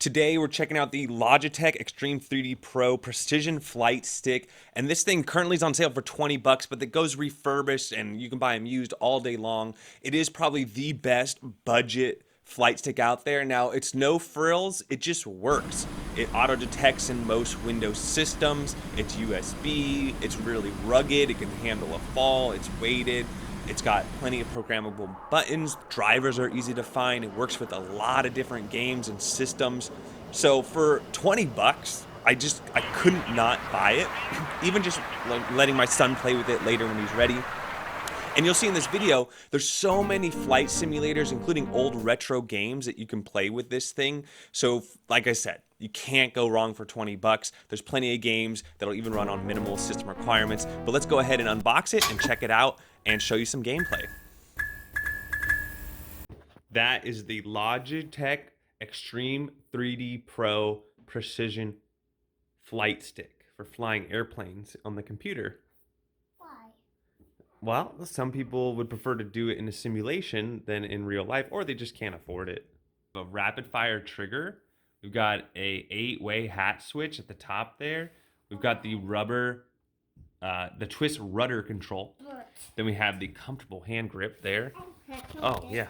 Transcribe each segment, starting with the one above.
Today we're checking out the Logitech Extreme 3D Pro Precision Flight Stick, and this thing currently is on sale for 20 bucks, but it goes refurbished and you can buy them used all day long. It is probably the best budget flight stick out there. Now, it's no frills, it just works. It auto detects in most Windows systems. It's USB, it's really rugged, it can handle a fall, it's weighted. It's got plenty of programmable buttons. Drivers are easy to find. It works with a lot of different games and systems. So for 20 bucks, I couldn't not buy it. Even just letting my son play with it later when he's ready. And you'll see in this video, there's so many flight simulators, including old retro games that you can play with this thing. So like I said, you can't go wrong for 20 bucks. There's plenty of games that'll even run on minimal system requirements. But let's go ahead and unbox it and check it out and show you some gameplay. That is the Logitech Extreme 3D Pro Precision Flight Stick for flying airplanes on the computer. Well, some people would prefer to do it in a simulation than in real life, or they just can't afford it. A rapid fire trigger. We've got a 8-way hat switch at the top there. We've got the rubber, the twist rudder control. Then we have the comfortable hand grip there. Oh, yeah.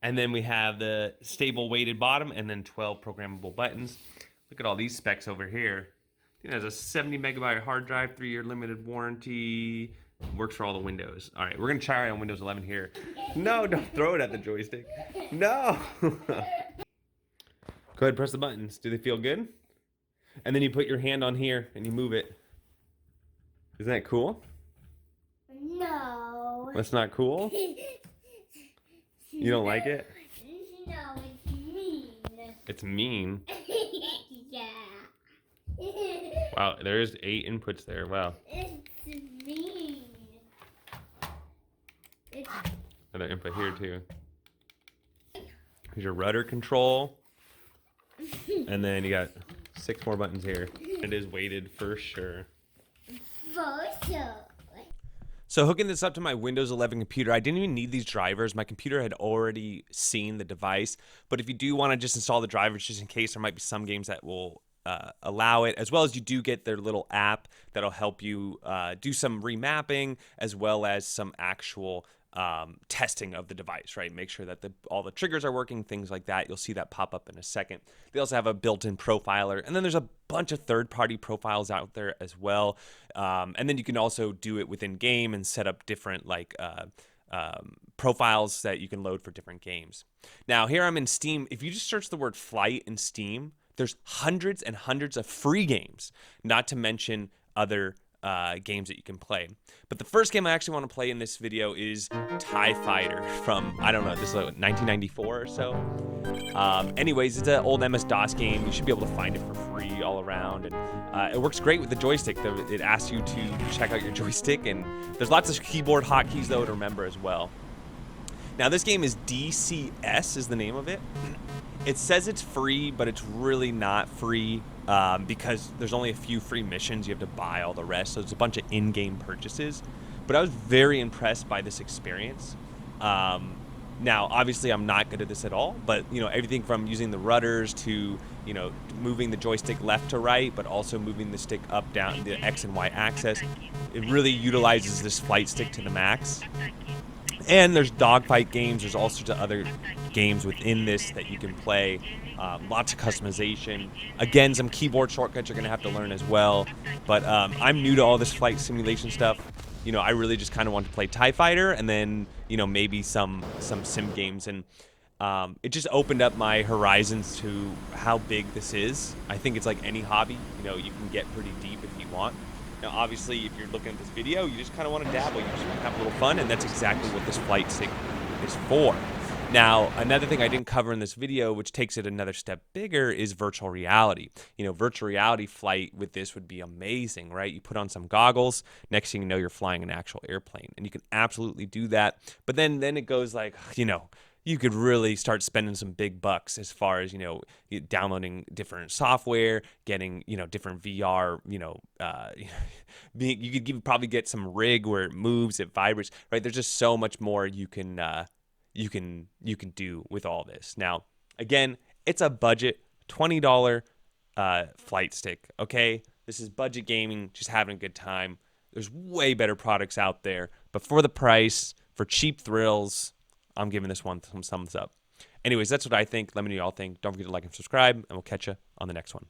And then we have the stable weighted bottom and then 12 programmable buttons. Look at all these specs over here. It has a 70 megabyte hard drive, 3-year limited warranty. Works for all the Windows. All right, we're gonna try it on Windows 11 here. No, don't throw it at the joystick. No. Go ahead, press the buttons. Do they feel good? And then you put your hand on here and you move it. Isn't that cool? No. That's not cool? You don't like it? No, it's mean. It's mean. Yeah. Wow, there is 8 inputs there. Wow. It's mean. It's... Another input here too. Here's your rudder control. And then you got 6 more buttons here. It is weighted for sure. For sure. So hooking this up to my Windows 11 computer, I didn't even need these drivers. My computer had already seen the device. But if you do want to just install the drivers, just in case, there might be some games that will allow it, as well as you do get their little app that'll help you do some remapping, as well as some actual testing of the device, right? Make sure that all the triggers are working, things like that. You'll see that pop up in a second. They also have a built-in profiler, and then there's a bunch of third-party profiles out there as well. And then you can also do it within game and set up different profiles that you can load for different games. Now here I'm in Steam. If you just search the word flight in Steam, there's hundreds and hundreds of free games, not to mention other games that you can play. But the first game I actually want to play in this video is TIE Fighter from, I don't know, this is like 1994 or so. Anyways, it's an old MS-DOS game. You should be able to find it for free all around. And it works great with the joystick. It asks you to check out your joystick, and there's lots of keyboard hotkeys though to remember as well. Now this game is DCS is the name of it. It says it's free, but it's really not free because there's only a few free missions. You have to buy all the rest, so it's a bunch of in-game purchases. But I was very impressed by this experience. Now, obviously, I'm not good at this at all, but everything from using the rudders to moving the joystick left to right, but also moving the stick up, down, the X and Y axis. It really utilizes this flight stick to the max. And there's dogfight games. There's all sorts of other games within this that you can play. Lots of customization. Again, some keyboard shortcuts you're going to have to learn as well. But I'm new to all this flight simulation stuff. I really just kind of want to play TIE Fighter and then, maybe some sim games. And it just opened up my horizons to how big this is. I think it's like any hobby. You can get pretty deep if you want. Now, obviously, if you're looking at this video, you just kind of want to dabble. You just want to have a little fun, and that's exactly what this flight stick is for. Now, another thing I didn't cover in this video, which takes it another step bigger, is virtual reality. Virtual reality flight with this would be amazing, right? You put on some goggles, next thing you know, you're flying an actual airplane, and you can absolutely do that. But then it goes like, you could really start spending some big bucks as far as, downloading different software, getting, different VR, you could probably get some rig where it moves, it vibrates, right? There's just so much more you can do with all this. Now, again, it's a budget $20 flight stick. Okay, this is budget gaming, just having a good time. There's way better products out there, but for the price, for cheap thrills, I'm giving this one some thumbs up. Anyways, that's what I think. Let me know what y'all think. Don't forget to like and subscribe, and we'll catch you on the next one.